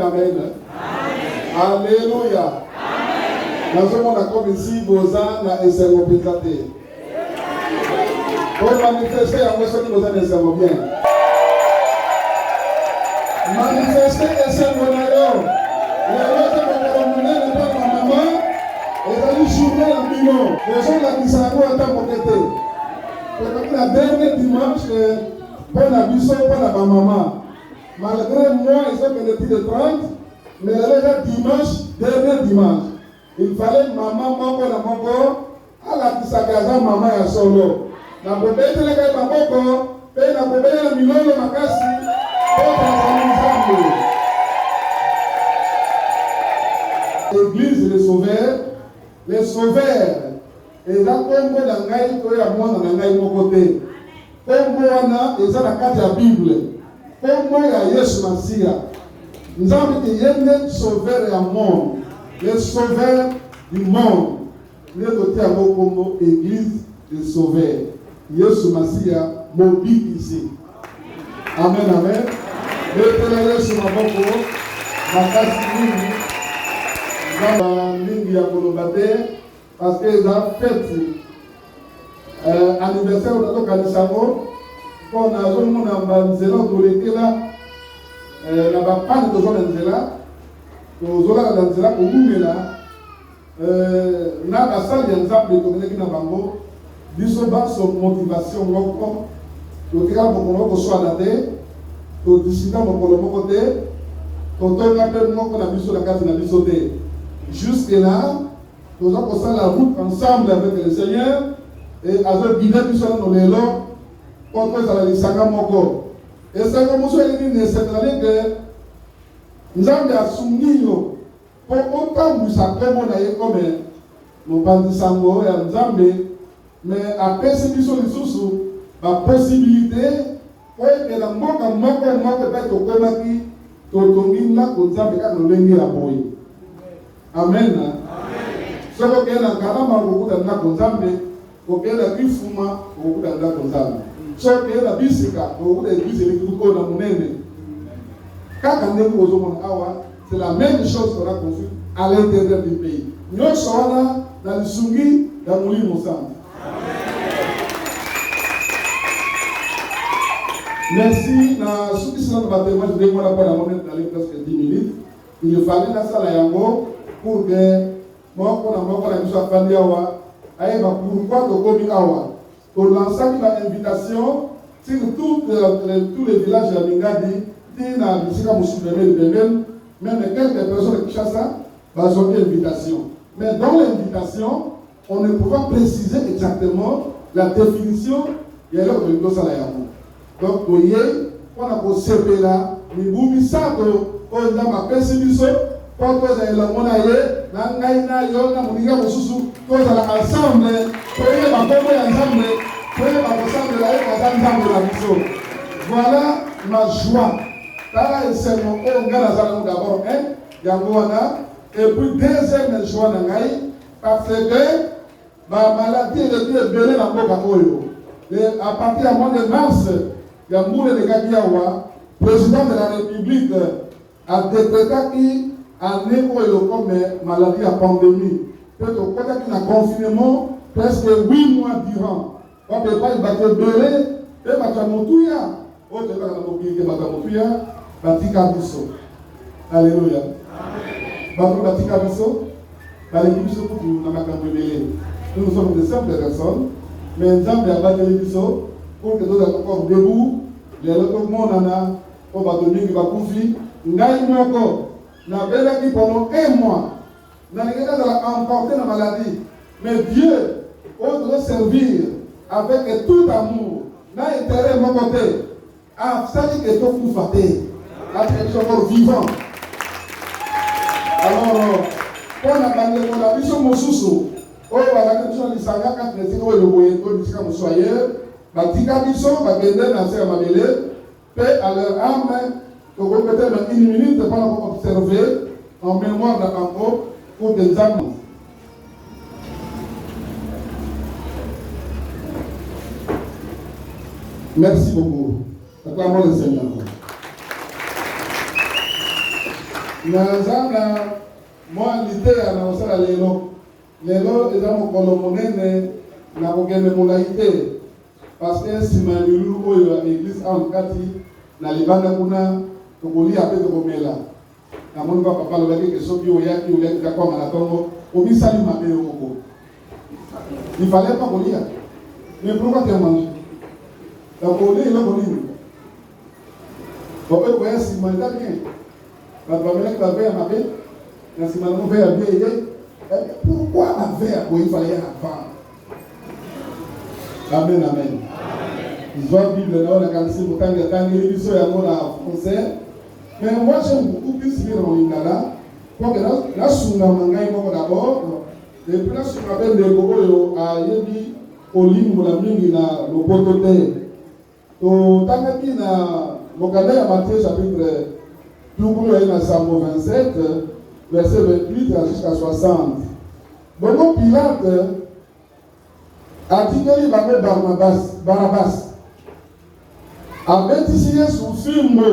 Amen. Alléluia. Nous sommes comme ici, Bozan et Servo Pétaté. Pour manifester à moi, ce que Bozan et Servo bien. Manifester et Servo Nayo. Les autres vont communier le temps de ma maman et d'aller journée en bino. Les gens là qui s'en vont à temps pour l'été. La dernière dimanche, pour la biso, pour la maman. Malgré moi, ils ont fait le 30, mais le dimanche, dernier dimanche, il fallait maman, maman, à la Kisagaza, maman et solo. La poubelle, les gars, maman, et la poubelle, la million de Makasi, Église, les sauveurs, et là, comme on a gagné, on a gagné mon côté. Comme on a, ils ont la carte de la Bible. Comme ya Yesu Masia, nous avons dit qu'il sauveur du monde, les sauveurs du monde. Nous avons comme église des sauveurs. Yesu Masia, mobile ici. Amen, amen. Nous avons Yesu Maboko, Makasi Mingi, nous avons Mingi ya Kolobate, parce qu'ils ont fait anniversaire au Kanisamo. Quand on a un zélo pour l'été là, la bapane de zone d'Angela, aux zones d'Angela, au Moumela, n'a pas ça, il y a un exemple de communauté qui n'a pas mot, dissoba son motivation, le cas pour qu'on soit adapté, le dissident pour le côté, quand on appelle moi qu'on a vu sur la carte, on a vu sauter. Jusque là, nous avons passé la route ensemble avec le Seigneur, et avec guidé qui sont dans les lots. Contre ça, les Sagamoko. Et ça, comme vous avez dit, c'est que nous avons assumé pour autant que nous avons comme nous avons sango et nous avons, mais après ces solutions, la possibilité, que la mort peut être au Komaki, tout le monde là, nous avons nous l'envie à boy. Amen. Soko kena karama okukuta ndako nzambe, okenda kifuma okukuta ndako nzambe. Soko kena bisika okukuta bisika kikukona munene. Kaka ndeko ozomona awa, c'est la même chose qu'on a conçue à l'intérieur du pays. Nous sommes là dans le Sungi, dans le Moulin ensemble. Merci. Na souki sila na bâtiment, je vais voir la monnaie d'aller presque 10 minutes. Il fallait la salle à Yango pour que moi, on a mis à Fandi Awa, aïe, pourquoi de Komi Awa. Pour lancer une invitation sur tous les villages de Mingadi, qui n'a pas de même quelques personnes qui chassent ça, ont une invitation. Mais dans l'invitation, on ne peut pas préciser exactement la définition de l'heure de l'Église à la Yamou. Donc, vous voyez, on a posé là, nous avons ça, on a pessimisé, quand on a la monnaie, on a ensemble, voilà ma joie. Là, c'est mon d'abord, et puis deuxième joie, parce que ma maladie est belée dans mon à partir du mois de mars, il y a Moulé de Gagiawa, président de la République, a décrété qu'il année comme maladie à pandémie. Peut-être qu'il y a un confinement presque 8 mois durant. On ne peut pas y battre belé, et Matamoutouya. Autre que la mobilité Matamoutouya, Batika Bisso. Alléluia. Batika Bisso, Batika Bisso, nous sommes de simples personnes, mais nous avons des batteries Bisso pour que nous soyons encore debout. Les autres mondes, on va donner qui va confier. Nous avons na belaki pendant 1 mois. Nous avons emporté la maladie. Mais Dieu, on doit servir avec tout amour. N'a intérêt de mon côté. Ah, ça dit que tout vous fatigué. À être encore vivant. Alors, pour la bande de la vision Mosusu, on va la question de Sanga quand les gens le voient, on dit comme soyeur, Batika Bisson va gagner dans ces amabélés, paix à leur âme. Donc, on peut être 1 minute pour observer en mémoire d'Akampo pour des âmes. Merci beaucoup. Acclamons le Seigneur. Nazana, moi, l'idée à la Lélo. Lélo, les hommes colomonais, n'a aucune modalité. Parce que si ma l'église en Kati, na libanda kuna tokoli ape tokomela amoni pa papa lobaki ke soki oyaki oyaki kwa maratongo obisali mabe yoko il fallait pas kolia mais pourquoi tu as mangé donc on est là pour lui on peut voir si man ta bien la première la veille mabe na si man on veille bien pourquoi la veille il fallait avant amen amen. Ils voient la Bible là, on a calcé pour tant de temps, il y a un français. Mais moi, j'aime beaucoup plus lire en lingala. Parce que là, sur la manga, il y a d'abord. Et puis là, sur la belle de Bobo, il y a au limbo la mingi na le potote. To tangapi na Mokanda à Matthieu chapitre 27, verset 28 jusqu'à 60. Donc Pilate a dit qu'il va mettre Barabbas. Abetisiye sufimbo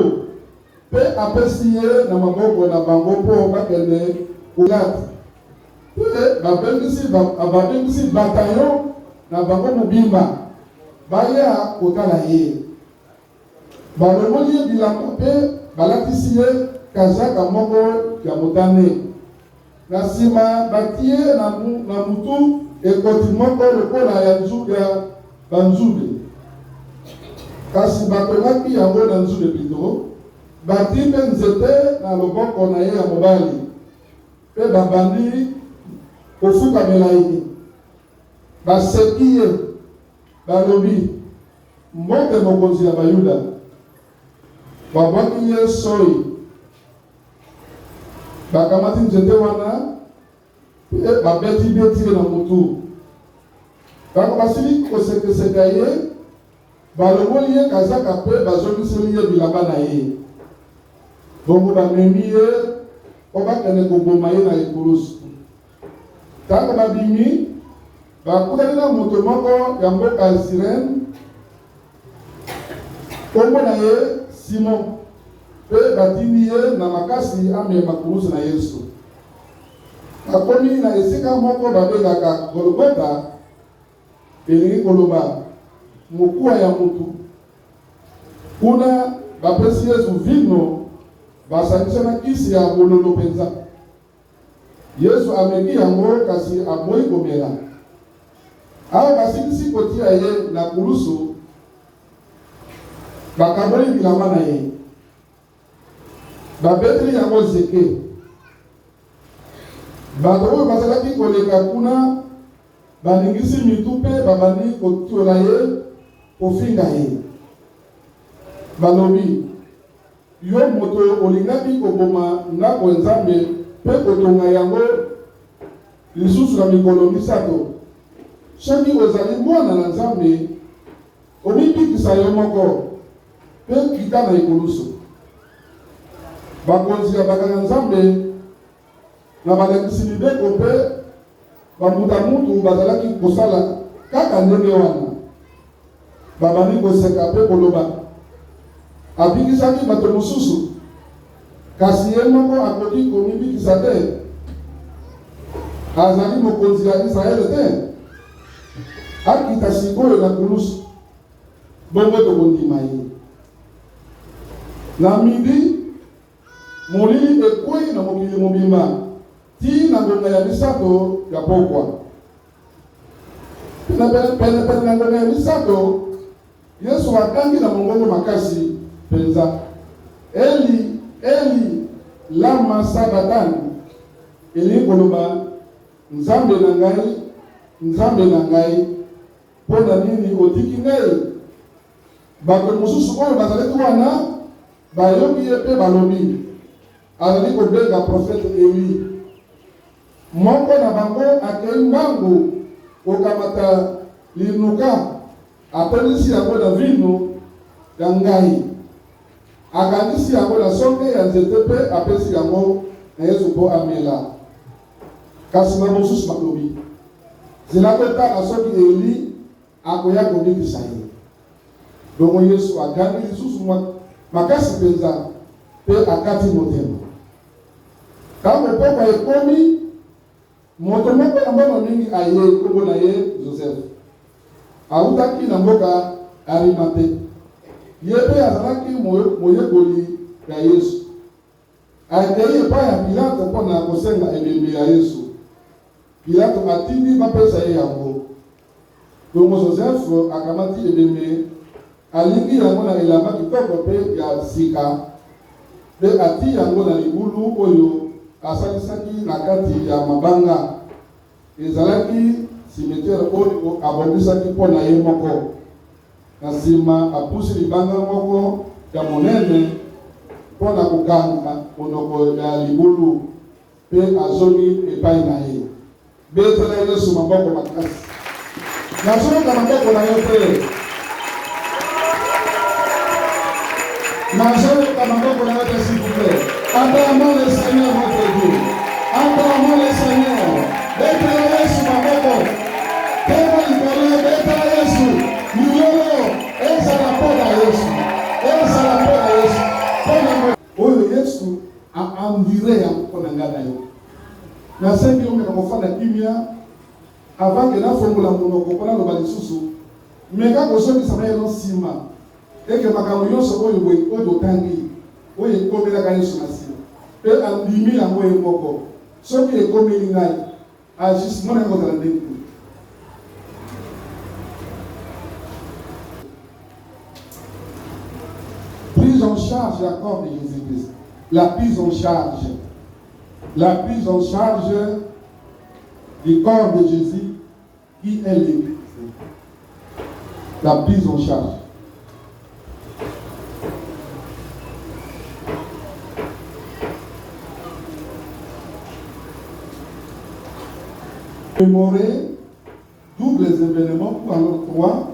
pe apesiye na maboko na bango po bakende kulati pe babengisi bataillon na bango mobimba baya kotala ye balongoli bilamba pe balatisiye kazaka moko ya motane na nsima batie na mutu ekoti moko lokola ya banzube kasi batonaki yango na nzube plutôt bati mpe nzete na loboko na ye ya mobali mpe babandi kofukamela ye baseki ye balobi mbote mokonzi ya bayuda babwaki ye soi bakamati nzete wana mpe babeti-beti ye na motu bako basili kosekeseka ye balongoli ye kazaka mpe bazongiseli ye bilamba na ye bongo bamemi ye po bakende koboma ye na ekulusu Tango babimi, bakutani na moto moko ya mboka Sirene, kombo na ye Simon, pe batindi ye na makasi amema kurusu na Yesu. Bakomi na esika moko babengaka Golgota, elingi koloba mokuwa ya mutu. Kuna bapesi Yesu vino, basangisa na kisi ya bololo penza. Yesu ameki yango kasi aboyi komela. Awa basikisi kotia ye na kulusu, bakaboli bilamba na ye. Babeteli yango zeke. Bato oyo bazalaki koleka kuna, baningisi mitu mpe babandi kotuola ye, kofinga ye. Balobi, yo moto olingaki koboma ndako Nzambe mpe kotonga yango lisusu na mikolo misato. Soki ozali mwana na Nzambe, omibikisa yo moko mpe kita na ekolusu. Bakonzi ya bakanga Nzambe na balakisi mibeko mpe bamuta mutu bazalaki kosala kaka ndenge wana. Babandi koseka mpe koloba, abikisaki bato mosusu, kasi ye moko akoki komibikisa te. Azali mokonzi ya Israele te. Akita sikoyo na kulusu, bongo tokondima ye. Na midi, molili ekwei na mokili mobimba, ti na ngonga ya misato ya pokwa. Pene na ngonga ya misato, Yesu akangi na mongongo makasi penza, Eli, Eli, lama sabakthani. Elingi koloba, Nzambe na ngai, Nzambe na ngai, pona nini otiki ngai? Bato mosusu oyo bazalaki wana, bayoki ye mpe balobi, azali kobenga profete Eli. Moko na bango akei mbangu kokamata linuka, apelisi yango na vino ya ngai. Akangisi yango na songe ya nzete mpe apesi yango na Yesu mpo amela. Kasi na mosusu balobi, zinakotaka soki Eli akoya kobikisa ye. Dongo Yesu agangi lisusu makasi penza mpe akati motema. Tango pokwa ekomi, moto moko na mboka mingi aye, kombo na ye Joseph. Autaki na mboka Arimate. Ye mpe azalaki moyekoli ya Yesu. Akei epai ya Pilato mpona kosenga ebembe ya Yesu. Pilato atindi bapesa ye yango. Dongo Joseph akamati ebembe, alingi yango na elamba kitoko mpe ya sika, mpe ati yango na libulu oyo asalisaki na kati ya mabanga. Ezalaki simetiere oyo abongisaki mpo na ye moko. Na nsima apusi libanga moko ya monene mpona kokanga monoko ya libulu, mpe azongi epai na ye. Betela Yesu maboko makasi. Nazonga maboko na yo te. Nazonga maboko na yo te, s'il vous plaît. Acclamons le Seigneur notre Dieu. Acclamons le Seigneur. Betela Yesu maboko. Temo likolo, betela Yesu. Milolo, ezala pona Yesu. Ezala pona Yesu. Pona oyo Yesu a enviré ya pona ngana yo. Na sengi onge na kofanda kimia avant que na fongola monoko mpona loba lisusu, meka kosokisa na ye no nsima eke makambo nyonso oyo boye oyo totangi oyo ekomelaka Yesu na nsima mpe andimi yango ye moko. Soki ekomeli ngai ajustement na yango ozala ndenge. Prise en charge du corps de Jésus-Christ. La prise en charge. La prise en charge du corps de Jésus qui est l'Église. La prise en charge. Mémorer doubles événements pour alors trois.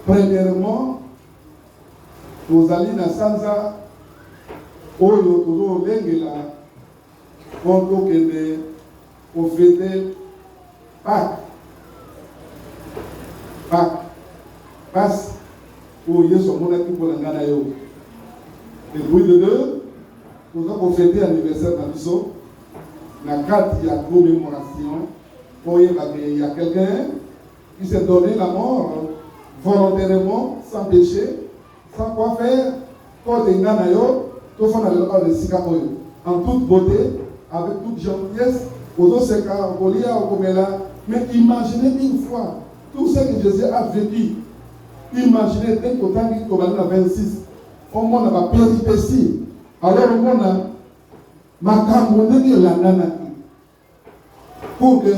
Premièrement, nous allons na sanza oyo tozo lengela konto kende pour fêter Pâques. Passe pour y son monde qui pour l'engana yo. Et puis de deux, pour fêter l'anniversaire d'Abisso, la carte il y a commémoration, pour il y a quelqu'un qui s'est donné la mort volontairement, sans péché, sans quoi faire, pour l'engana yo, tout faire le Sikamoyo, en toute beauté, avec toute gentillesse, aux autres c'est qu'à Olia ou Komela, mais imaginez une fois tout ce que Jésus a vécu. Imaginez dès qu'au temps qu'il y a 26, au monde a ma péripétie. Alors au monde a ma camonnée la nana. Pour que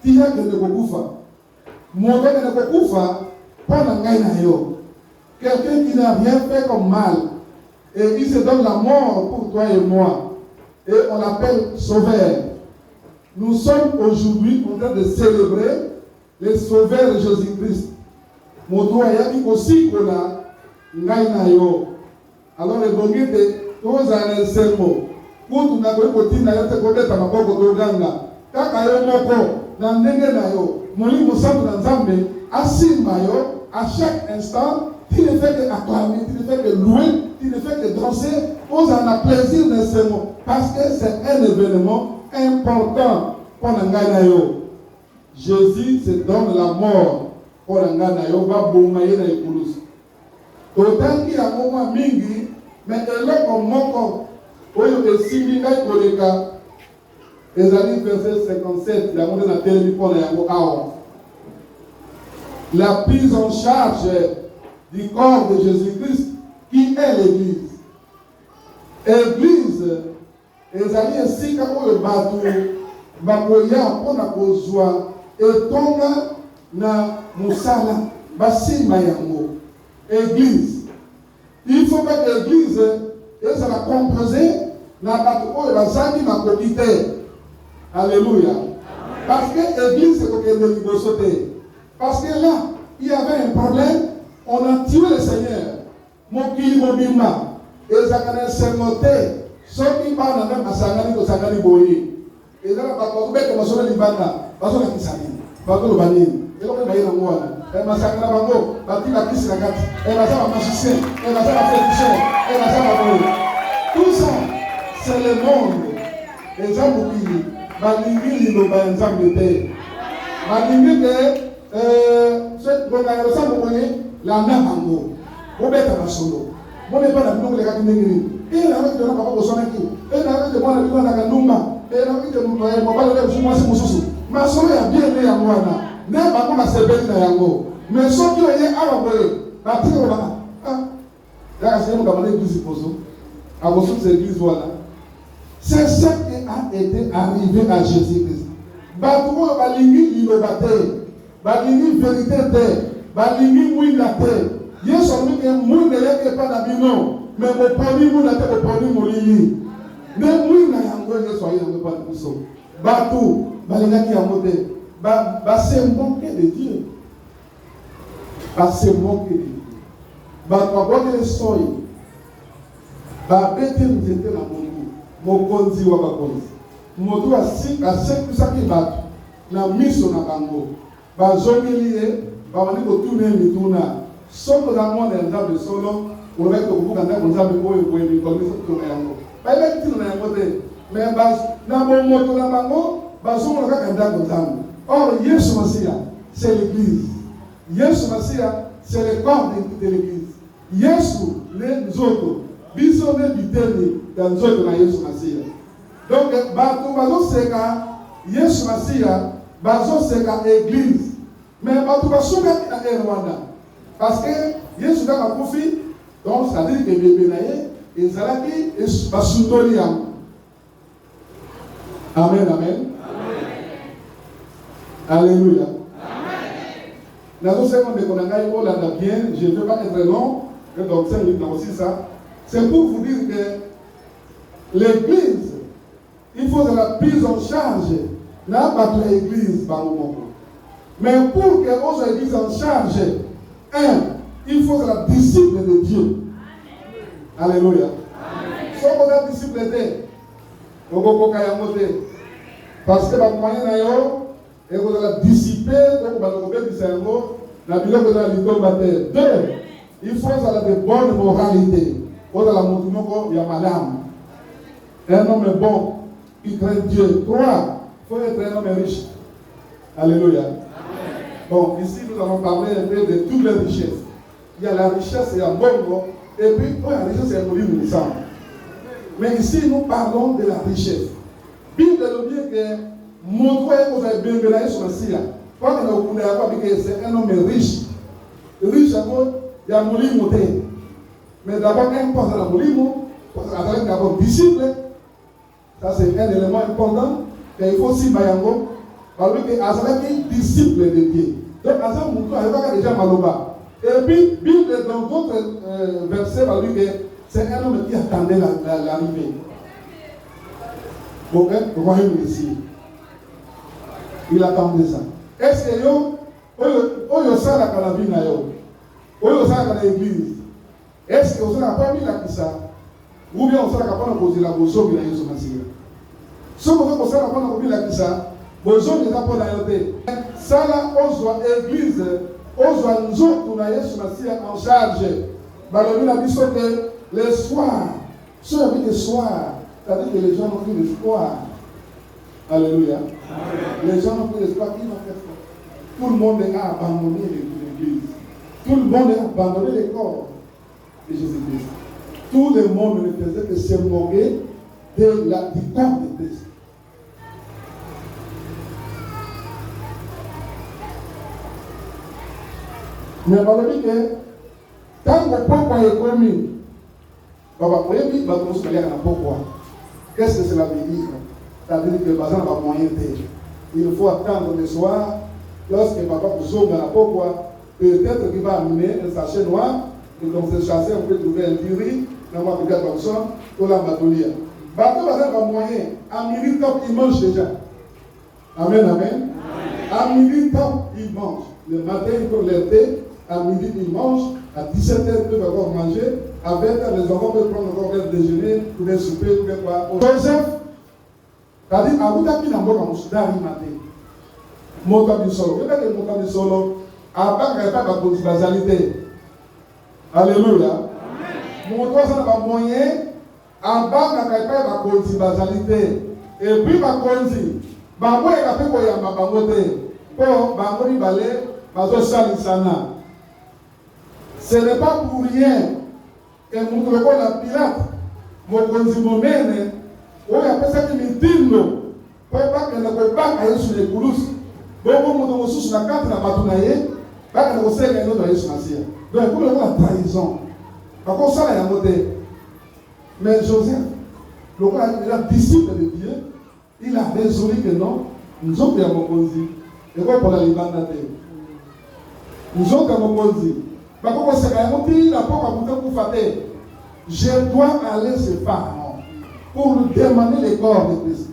tu aies que ne koufa. Mon père ne koufa, pas la gagne yo. Quelqu'un qui n'a rien fait comme mal et il se donne la mort pour toi et moi. Et on l'appelle sauveur. Nous sommes aujourd'hui en train de célébrer le sauveur de Jésus-Christ. Moto ayaki aussi kola ngai na yo. Alors le bongite toza na sembo. Kutu na ko kotina yo te kobeta maboko to ganga. Kaka yo moko na ndenge na yo. Molimo santo na Nzambe asimba yo à chaque instant. Tu ne fais que acclamer, tu ne fais que louer, tu ne fais que danser. On a plaisir de ce mot parce que c'est un événement important pour ngai na yo. Jésus se donne la mort pour l'engana yo va boumaye na épouse. Autant qu'il y a un moment mingi, mais elle est comme moko. Oyo esimi ngai koleka. Ezali verset 57, il y a monté na télé pour la yango awa. La prise en charge du corps de Jésus-Christ qui est l'Église. Église, ezali esika oyo bato bakoya mpona kozwa etonga na musala basimba yango. Église, il faut que l'église ezala composée na bato oyo bazali makoki te. Alléluia. Parce que l'église c'est kokende liboso te. Parce que là il y avait un problème, on a tué le Seigneur. Mokili mobima ezakana semote soki bana na masangani to sangani boyi. Ezala bato bete masolo libanda basola kisani. Bato banini. Eloko bayina mwana. Masangana bango batika kisi na kati. Bazama magicien, bazama féticheur, bazama boyi. Tout ça c'est le monde. Ezamukili balingi liloba nzambe te. Balingi te ce gongana losambo kone la nabango. Obeta masolo. Mone pa na bino le kakindengiri. Na waki de papa bosonaki. Na waki de mwana bino na kanumba. Na waki de mobile de mwasi mususu. Masolo ya bien ya mwana. Ne bango na sebeli na yango. Mais soki oye awa boye batiko ba. Là c'est mon camarade qui poso. À vos sources églises voilà. C'est ce qui a été arrivé à Jésus-Christ. Batouo balingi innovateur. Balingi vérité te. Balingi mouina te. Yesu amike mouina yake pa na bino. Mais mo poni mouina te mo poni molili. Ne mouina yango Yesu ayi yango pa na biso. Batou balingaki yango te. Ba se moquer de Dieu. Ba se moquer de Dieu. Batou aboke le soyi. Ba bete nzete na mungu. Mokonzi wa bakonzi. Moto asekusaki bato na miso na bango. Bazongeli ye bawandi kotuna mituna. Soko na mwana ya Nzambe solo olobaki tokobuka ndako Nzambe oyo boye mikolisa kutuna yango. Bayebaki ntino na yango te. Mais na bomoto na bango bazongela kaka ndako Nzambe. Or Yesu Masia c'est l'église. Yesu Masia c'est le corps de l'église. Yesu le nzoto. Biso ne biteni dans nzoto na Yesu Masia. Donc bato bazo seka Yesu Masia bazo seka église. Mais bato basoka na Rwanda. Parce que Yesu a kufi donc ça dit que bébé naye ezalaki basutoli yango. Amen amen. Alléluia. Nazo sema ndeko na ngai olanda bien, je ne veux pas être long, donc 5 minutes aussi ça. C'est pour vous dire que l'église, il faut de la prise en charge. N'a pas de l'église par le monde. Mais pour que on soit église en charge, il faut de la disciple de Dieu. Alléluia. Si on est disciple de Dieu, Parce que le moyen et vous allez dissiper, donc vous allez du cerveau, la vie que vous allez tomber. Deux, il faut avoir de bonnes moralités. Vous allez montrer qu'il y a madame. Un homme bon, qui craint Dieu. Trois, il faut être un homme riche. Alléluia. Bon, ici nous allons parler un peu de toutes les richesses. Il y a la richesse, il y a un bon, et puis la richesse, c'est un volume de sang. Mais ici, nous parlons de la richesse. Bible nous dit que montrer que vous avez bien béni sur le ciel. Quand on a dit que c'est un homme riche. Riche, il y a un moulin. Mais d'abord, quand on pense à la moulin, parce qu'il y a un disciple. Ça, c'est un élément important. Et il faut aussi Bayango. Parce que Azalak est disciple de Dieu. Donc, Azalak Moutou a déjà Maloba. Et puis, Bible, dans d'autres versets, va dire que c'est un homme qui attendait l'arrivée. Bon, le royaume ici. Il attendait ça. Est-ce que yo ça la canabine na yo ça la l'église. Est-ce que vous avez pas mis la kissa ou bien on s'est capable de poser la bozo qui na Yesu Masiya. Ce que vous avez capable de poser la kissa, bozo n'est pas pour la yote. Ça là ozwa église, ozwa nzoto na Yesu Masiya en charge. Balobi na biso que le soir, ceux avec le soir, c'est-à-dire que les gens ont pris l'espoir. Alléluia. Amen. Les gens ont pris l'espoir. Qui va faire ça? Tout le monde a abandonné l'église. Tout le monde a abandonné les corps de Jésus-Christ. Tout le monde ne faisait que se moquer du corps de Christ. Mais on a dit que tant que papa est commis, papa est commis, va commencer à aller à la pourquoi. Qu'est-ce que cela veut dire? C'est-à-dire que le bazar n'a pas moyen de. Il faut attendre le soir, lorsque papa vous sauve dans la pourquoi, peut-être qu'il va amener un sachet noir, et dans ce sachet, on peut trouver un diri, on va appliquer attention, pour la batolia. Bateau bazar n'a pas moyen. À midi top, il mange déjà. Amen, amen. À midi top, il mange. Le matin, il peut l'été. À midi, ils mangent. À 17h, ils peuvent encore manger. À 20h, les enfants peuvent prendre encore un déjeuner, pour un souper, pour un quoi. Joseph, c'est-à-dire, à vous d'appuyer dans le monde, d'arriver matin. Montagne solo. Vous savez que montagne solo, à part qu'il n'y a pas de basalité. Alléluia. Montagne ça n'a pas moyen. À part qu'il n'y a pas de basalité. Et puis, par contre, bango et la paix pour y avoir bangoté. Pour bango y balai, bazo salisana. Ce n'est pas pour rien que nous trouvons la pirate, mon consimomène, où il y a personne qui me dit non, pour pas que ne peut pas aller sur les coulousses. Bon, nous sommes sur la carte de la Batounaye, pas que nous sommes sur la Masiya. Donc, pour le voir la trahison. Par contre, ça, il y a un modèle. Mais Joseph, le disciple de Dieu, il a résolu que non, nous sommes à Mokonzi. Et quoi pour la Libane? Nous sommes à Mokonzi. Je dois aller se faire pour demander les corps de Christ.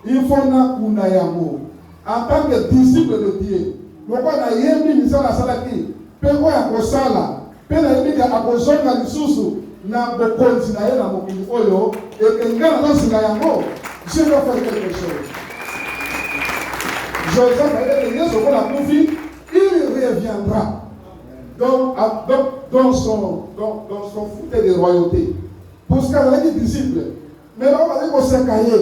Il faut na yamo. En tant que disciple de Dieu, nous avons yémi misala salaki. Peko ya kosala. Pena yémi ya akozonga lisusu na bokonzi na yena mokili oyo. Et que ngana non singa yamo. Je dois faire quelque chose. Joseph a dit que Yesu la confie, il reviendra. Dans son fauteuil de royauté. Pour ce qu'il a dit disciple. Mais là, on va dire qu'on s'est caillé.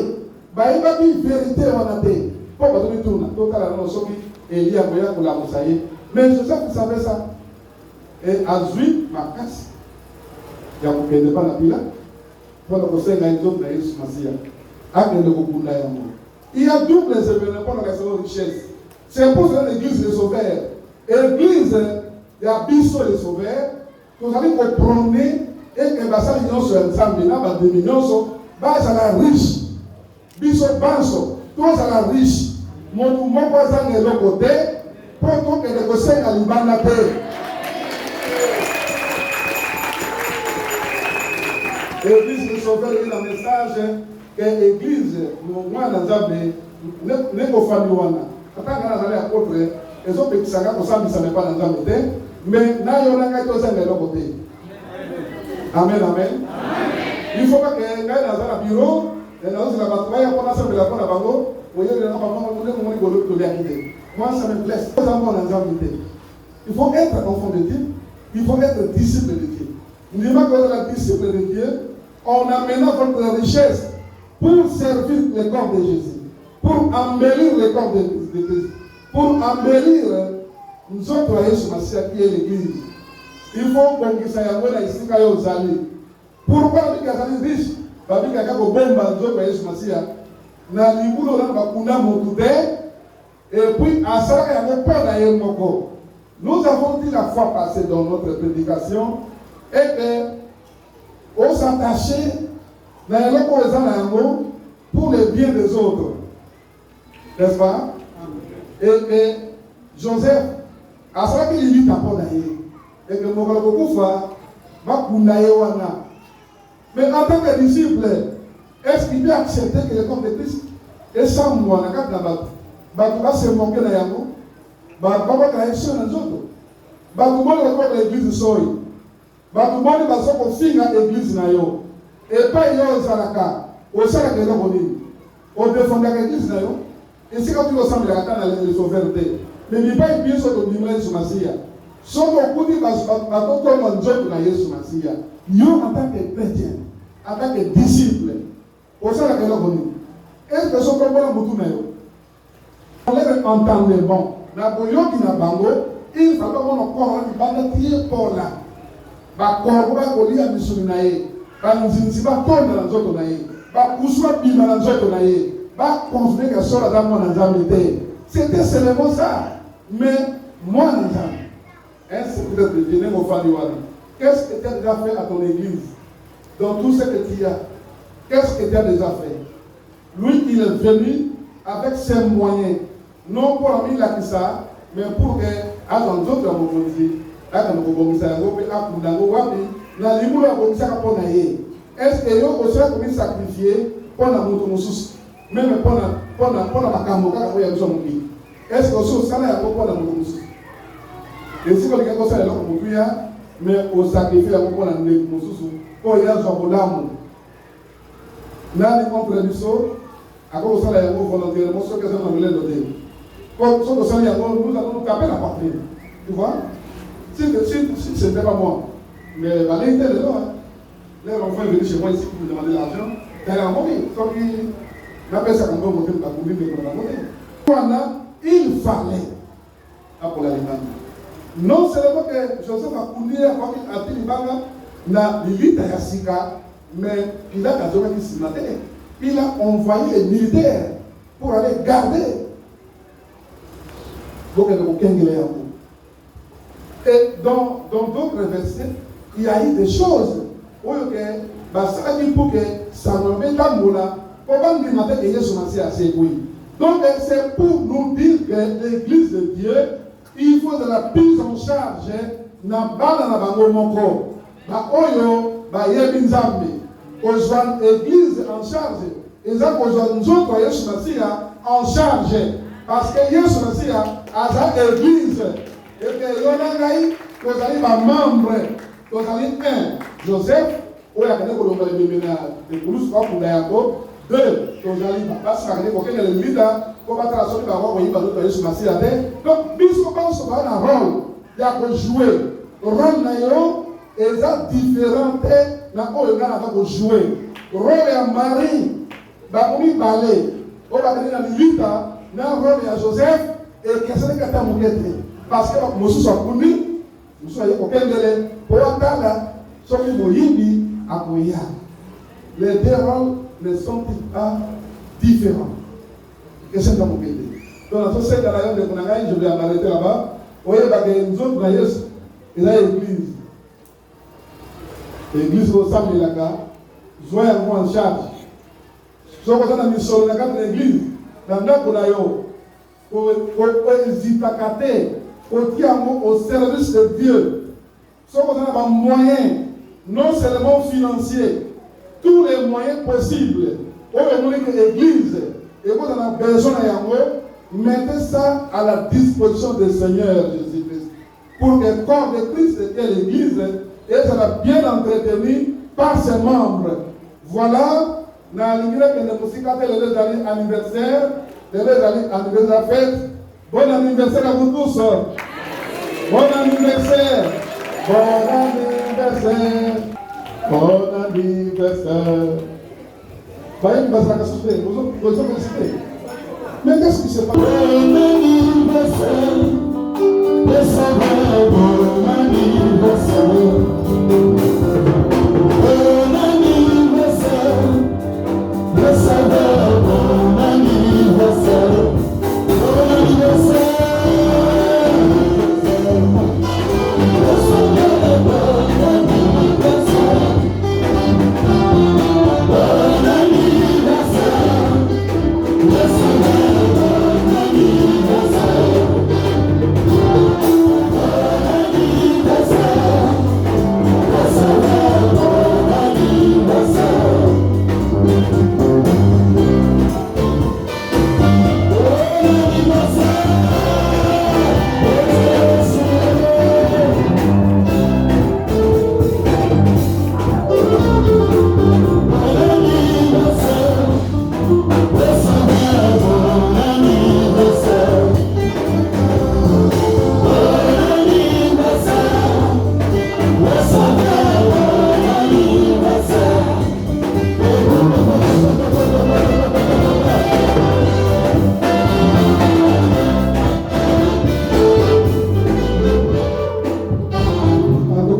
Il va dire vérité en athée. Pourquoi on tourne? Tout à l'heure, on s'est dit, Elie a voyé pour la moussaille. Mais Joseph, vous savez ça. Et à Zui, ma casse. Il y a un peu de pas la pila. Pour le conseil, il y a une autre naïs Masiya. Il y a double événements pour la richesse. C'est pour ça que l'église des sauveurs. L'église. Il y a biso les sauveurs, vous allez comprendre et que ça l'union sur ensemble, là, va diminuer, ça la riche. Biso banso, toi ça la riche. Mon voisin est de l'autre côté, pour que les conseils à l'Iban la paix. L'église des sauveurs, il y a un message que l'église, moi, dans Zambé, n'est pas famille. Quand on a à l'autre, les autres qui sont là, ça n'est pas dans Zambé. Mais n'a pas de l'autre côté. Amen, amen. Il faut pas que dans un bureau, et dans la bataille, on a ça de la bonne bango, Moi, ça me blesse. Il faut être enfant de Dieu. Il faut être disciple de Dieu. Nous disons que la disciple de Dieu, on amène votre richesse pour servir le corps de Jésus, pour embellir le corps de Christ, pour embellir nous autres Yesu Masia qui est l'église. Il faut qu'on ait ça ici quand on s'allie. Pourquoi on dit que riche? Parce que quand on bomba nous autres Yesu Masia, na libulo na bakuna motude et puis à ça il y a pas d'ailleurs moko. Nous avons dit la fois passée dans notre prédication et que on s'attachait dans le pour le bien des autres. N'est-ce pas? Et Joseph, à ça qu'il limite à Paul et que mon frère va wana. Mais en tant que disciple, est-ce qu'il peut accepter que le corps de Christ est sans moi, la carte là-bas? Tu vas se moquer de Yango. Tu vas travailler sur les autres. Tu vas voir l'église soy. Tu vas voir l'église. Et pas yo Zalaka. Au Salaka de l'Oboni. Au défendre l'église. Et c'est quand tu ressembles à la sauveté. Mais il n'y a pas bien sur le numéro sur Massia. Sauf au coup de Yesu Massia. Yo en tant que chrétien, en tant que disciple, au Salaka de l'Oboni. Est-ce que son problème on les entendre bon. La boyo qui n'a pas il faut pas qu'on encore un bâtir pour là. Ba korba ko li amisuni nae. Ba nzinzi ba tonda na nzoto nae. Ba kuswa bima na nzoto nae. Ba confiner que sur la dame na nzamité. C'était seulement ça. Mais moi nzam. Est-ce que peut-être de Dieu mon fali wana. Qu'est-ce que tu as déjà fait à ton église? Dans tout ce que tu as. Qu'est-ce que tu as déjà fait? Lui, il est venu avec ses moyens. Non pour amener la kissa, mais pour que, à dans d'autres mobilités, à dans le commissaire, à Kundango, Wabi, la libre à commissaire pour naïe. Est-ce que yo aussi a commis sacrifier pour la motomoussous, même pour la Makamboka, où il y a besoin de lui. Est-ce que aussi ça n'a pas pour la motomoussous? Et si vous avez quelque chose à l'autre, mais au sacrifice à pour la motomoussous, pour y avoir un l'amour. Là, les contradictions, à cause de ça, il y a un volontairement, ce que ça m'a donné. Comme nous allons nous taper la poitrine. Tu vois? Si ce n'était pas moi. Mais la vérité est là. Les enfants sont venus chez moi ici pour me demander l'argent. D'ailleurs, on donc il appelle ça comme on veut, il fallait pour l'aliment. Non seulement que Joseph a coulé à Tilibanga, na l'élite à Yassika, mais il a gagné qui s'y matait. Il a envoyé les militaires pour aller garder. Donc, il y a aucun glaive. Et dans d'autres versets, il y a eu des choses où ça dit pour que ça ne mette pas moula. Comment dire que Jésus Messie a ses couilles. Donc, c'est pour nous dire que l'église de Dieu, il faut de la prise en charge dans le moko. Oyo, yebinzambi. Ojoindre l'église en charge. Et ça, nous autres, Jésus Messie en charge. Parce que Jésus Messie a sa église. Et que Yolangaï, vous allez être membre, vous allez être un. Joseph, où il y a des poulos, pour Dayago. Deux, vous allez passer par les coquins de l'Église, pour battre la sortie par rapport à Jésus Messie. Donc, puisqu'on pense qu'on a un rôle, il y a que jouer. Rôle naïo, et ça différent, n'a pas le gars à jouer. Rôle et mari, bah, on y balai. On va donner la limite. N'a rôle à Joseph et qu'est-ce que tu as montré parce que nous sommes connus, nous sommes aucun délai pour attendre ce que nous à Koya. Les deux rôles ne sont-ils pas différents? Qu'est-ce que tu as montré? Donc, dans ce secteur de Konagaï, je vais m'arrêter là-bas. Vous voyez, nous autres, il y a l'église. L'église ressemble à la gare. Joignez moi en charge. Si vous avez mis sur la carte de l'église, dans le pour hésiter, au service de Dieu. Si vous avez un moyen, non seulement financier, tous les moyens possibles, pour l'église, et vous avez besoin de mettez ça à la disposition du Seigneur Jésus-Christ. Pour que le corps de Christ et l'église soit bien entretenu par ses membres. Voilà, dans l'église que nous avons les anniversaire, de les anniversaire fête. Bon anniversaire à vous tous. Bon anniversaire. Bon anniversaire. Bon anniversaire. Voyez, vous allez citer. Vous allez citer. Mais qu'est-ce qui se passe? Bon anniversaire.